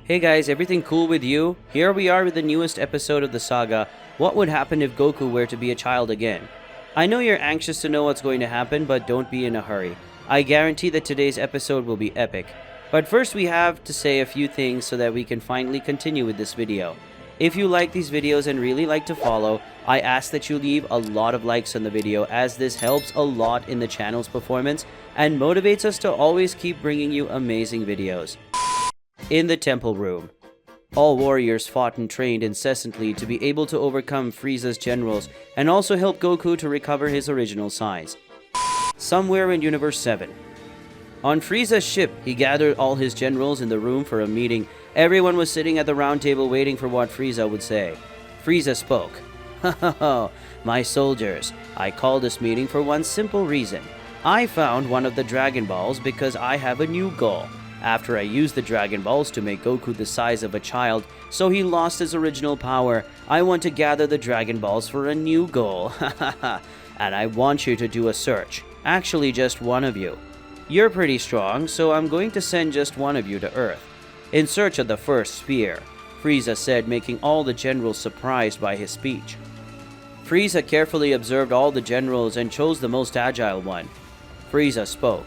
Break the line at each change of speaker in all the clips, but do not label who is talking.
Hey guys, everything cool with you? Here we are with the newest episode of the saga, What Would Happen If Goku Were to Be a Child Again? I know you're anxious to know what's going to happen, but don't be in a hurry. I guarantee that today's episode will be epic. But first we have to say a few things so that we can finally continue with this video. If you like these videos and really like to follow, I ask that you leave a lot of likes on the video as this helps a lot in the channel's performance and motivates us to always keep bringing you amazing videos. In the temple room, all warriors fought and trained incessantly to be able to overcome Frieza's generals and also help Goku to recover his original size. Somewhere in Universe 7. On Frieza's ship, he gathered all his generals in the room for a meeting. Everyone was sitting at the round table waiting for what Frieza would say. Frieza spoke. "Ha ha ha, my soldiers, I call this meeting for one simple reason. I found one of the Dragon Balls because I have a new goal. After I used the Dragon Balls to make Goku the size of a child, so he lost his original power, I want to gather the Dragon Balls for a new goal. And I want you to do a search. Actually, just one of you. You're pretty strong, so I'm going to send just one of you to Earth, in search of the first sphere," Frieza said, making all the generals surprised by his speech. Frieza carefully observed all the generals and chose the most agile one. Frieza spoke.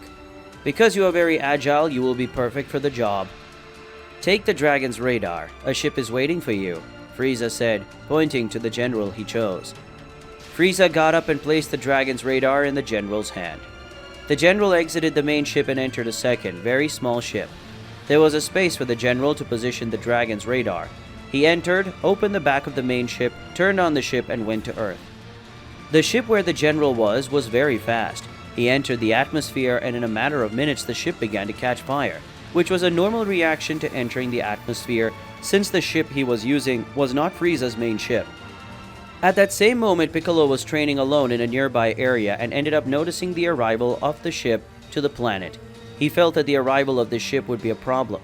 "Because you are very agile, you will be perfect for the job. Take the dragon's radar. A ship is waiting for you," Frieza said, pointing to the general he chose. Frieza got up and placed the dragon's radar in the general's hand. The general exited the main ship and entered a second, very small ship. There was a space for the general to position the dragon's radar. He entered, opened the back of the main ship, turned on the ship, and went to Earth. The ship where the general was very fast. He entered the atmosphere, and in a matter of minutes the ship began to catch fire, which was a normal reaction to entering the atmosphere since the ship he was using was not Frieza's main ship. At that same moment, Piccolo was training alone in a nearby area and ended up noticing the arrival of the ship to the planet. He felt that the arrival of the ship would be a problem.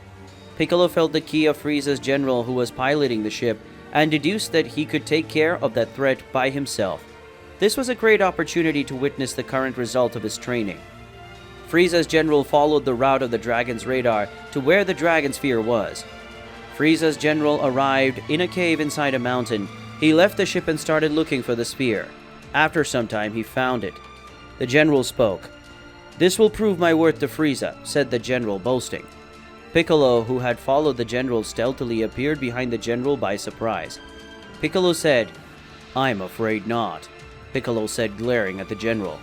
Piccolo felt the key of Frieza's general who was piloting the ship and deduced that he could take care of that threat by himself. This was a great opportunity to witness the current result of his training. Frieza's general followed the route of the dragon's radar to where the dragon sphere was. Frieza's general arrived in a cave inside a mountain. He left the ship and started looking for the sphere. After some time, he found it. The general spoke. "This will prove my worth to Frieza," said the general, boasting. Piccolo, who had followed the general stealthily, appeared behind the general by surprise. Piccolo said, "I'm afraid not," Piccolo said, glaring at the general.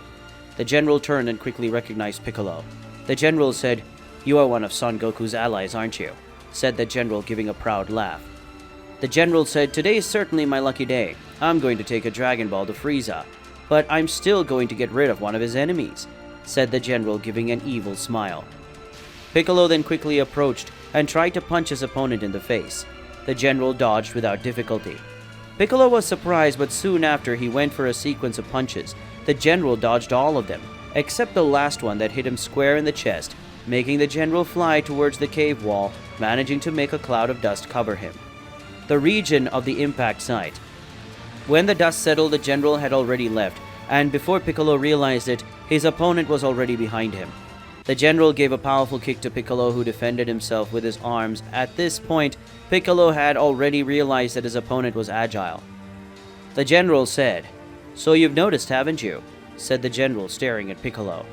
The general turned and quickly recognized Piccolo. The general said, "You are one of Son Goku's allies, aren't you?" said the general, giving a proud laugh. The general said, "Today is certainly my lucky day. I'm going to take a Dragon Ball to Frieza, but I'm still going to get rid of one of his enemies," said the general, giving an evil smile. Piccolo then quickly approached and tried to punch his opponent in the face. The general dodged without difficulty. Piccolo was surprised, but soon after he went for a sequence of punches. The general dodged all of them, except the last one that hit him square in the chest, making the general fly towards the cave wall, managing to make a cloud of dust cover him. The region of the impact site. When the dust settled, the general had already left, and before Piccolo realized it, his opponent was already behind him. The general gave a powerful kick to Piccolo, who defended himself with his arms. At this point, Piccolo had already realized that his opponent was agile. The general said, "So you've noticed, haven't you?" said the general, staring at Piccolo.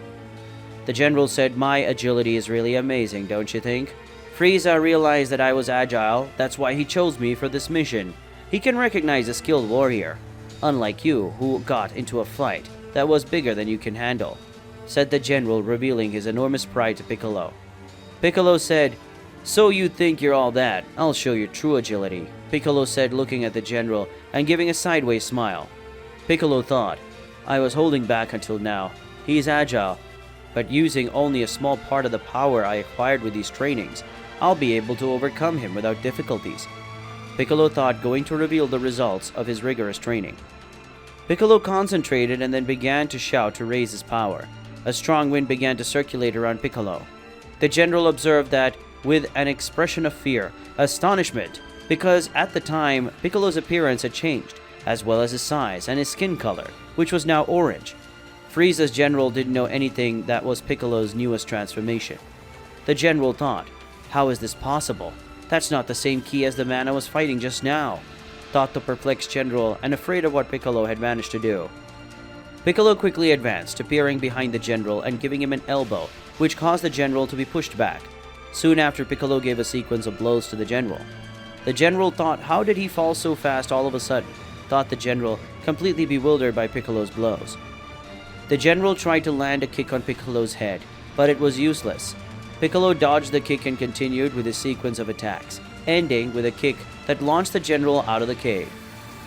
The general said, "My agility is really amazing, don't you think? Frieza realized that I was agile, that's why he chose me for this mission. He can recognize a skilled warrior, unlike you, who got into a fight that was bigger than you can handle," said the general, revealing his enormous pride to Piccolo. Piccolo said, "So you think you're all that? I'll show you true agility," Piccolo said, looking at the general and giving a sideways smile. Piccolo thought, "I was holding back until now. He's agile, but using only a small part of the power I acquired with these trainings, I'll be able to overcome him without difficulties." Piccolo thought, going to reveal the results of his rigorous training. Piccolo concentrated and then began to shout to raise his power. A strong wind began to circulate around Piccolo. The general observed that with an expression of fear, astonishment, because at the time Piccolo's appearance had changed, as well as his size and his skin color, which was now orange. Frieza's general didn't know anything that was Piccolo's newest transformation. The general thought, "How is this possible? That's not the same ki as the man I was fighting just now, thought the perplexed general and afraid of what Piccolo had managed to do. Piccolo quickly advanced, appearing behind the general and giving him an elbow, which caused the general to be pushed back. Soon after, Piccolo gave a sequence of blows to the general. The general thought, how did he fall so fast all of a sudden? Thought the general, completely bewildered by Piccolo's blows. The general tried to land a kick on Piccolo's head, but it was useless. Piccolo dodged the kick and continued with his sequence of attacks, ending with a kick that launched the general out of the cave.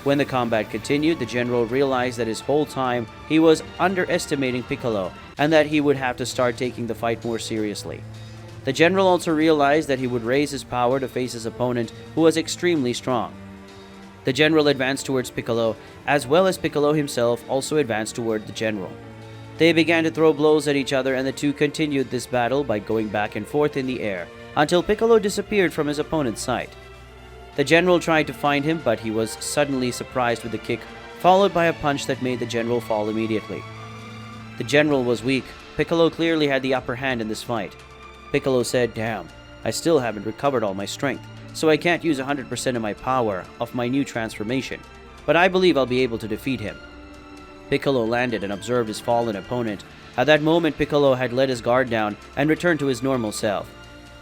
When the combat continued, the general realized that his whole time he was underestimating Piccolo and that he would have to start taking the fight more seriously. The general also realized that he would raise his power to face his opponent, who was extremely strong. The general advanced towards Piccolo, as well as Piccolo himself also advanced toward the general. They began to throw blows at each other, and the two continued this battle by going back and forth in the air until Piccolo disappeared from his opponent's sight. The general tried to find him, but he was suddenly surprised with a kick, followed by a punch that made the general fall immediately. The general was weak. Piccolo clearly had the upper hand in this fight. Piccolo said, "Damn, I still haven't recovered all my strength, so I can't use 100% of my power of my new transformation, but I believe I'll be able to defeat him." Piccolo landed and observed his fallen opponent. At that moment, Piccolo had let his guard down and returned to his normal self.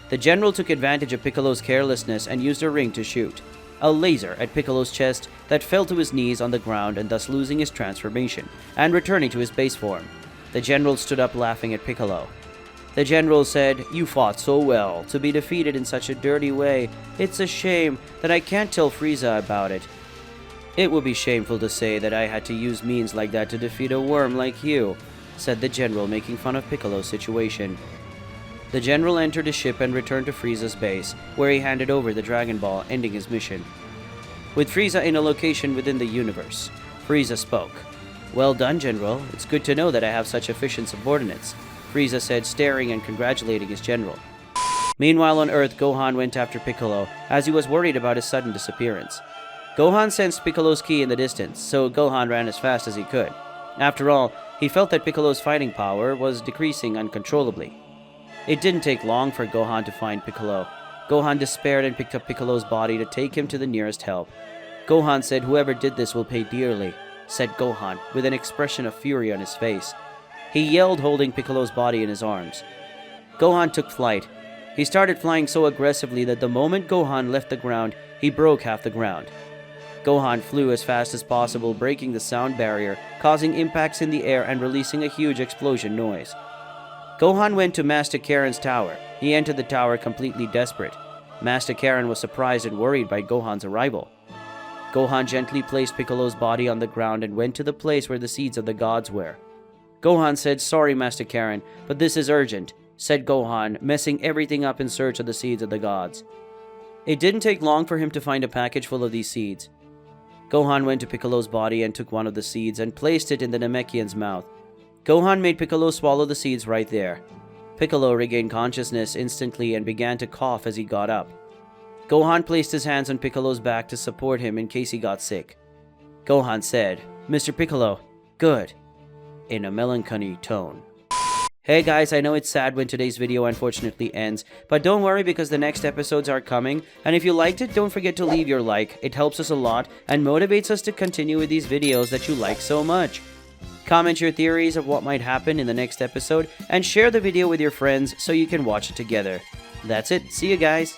The general took advantage of Piccolo's carelessness and used a ring to shoot a laser at Piccolo's chest that fell to his knees on the ground and thus losing his transformation and returning to his base form. The general stood up laughing at Piccolo. The general said, "You fought so well. To be defeated in such a dirty way, it's a shame that I can't tell Frieza about it. It would be shameful to say that I had to use means like that to defeat a worm like you," said the general, making fun of Piccolo's situation. The general entered his ship and returned to Frieza's base, where he handed over the Dragon Ball, ending his mission. With Frieza in a location within the universe, Frieza spoke. "Well done, General. It's good to know that I have such efficient subordinates," Frieza said, staring and congratulating his general. Meanwhile on Earth, Gohan went after Piccolo, as he was worried about his sudden disappearance. Gohan sensed Piccolo's ki in the distance, so Gohan ran as fast as he could. After all, he felt that Piccolo's fighting power was decreasing uncontrollably. It didn't take long for Gohan to find Piccolo. Gohan despaired and picked up Piccolo's body to take him to the nearest help. Gohan said, "Whoever did this will pay dearly," said Gohan, with an expression of fury on his face. He yelled, holding Piccolo's body in his arms. Gohan took flight. He started flying so aggressively that the moment Gohan left the ground, he broke half the ground. Gohan flew as fast as possible, breaking the sound barrier, causing impacts in the air and releasing a huge explosion noise. Gohan went to Master Karen's tower. He entered the tower completely desperate. Master Karen was surprised and worried by Gohan's arrival. Gohan gently placed Piccolo's body on the ground and went to the place where the seeds of the gods were. Gohan said, "Sorry, Master Karen, but this is urgent," said Gohan, messing everything up in search of the seeds of the gods. It didn't take long for him to find a package full of these seeds. Gohan went to Piccolo's body and took one of the seeds and placed it in the Namekian's mouth. Gohan made Piccolo swallow the seeds right there. Piccolo regained consciousness instantly and began to cough as he got up. Gohan placed his hands on Piccolo's back to support him in case he got sick. Gohan said, "Mr. Piccolo, good," in a melancholy tone. Hey guys, I know it's sad when today's video unfortunately ends, but don't worry because the next episodes are coming, and if you liked it, don't forget to leave your like. It helps us a lot and motivates us to continue with these videos that you like so much. Comment your theories of what might happen in the next episode, and share the video with your friends so you can watch it together. That's it. See you guys.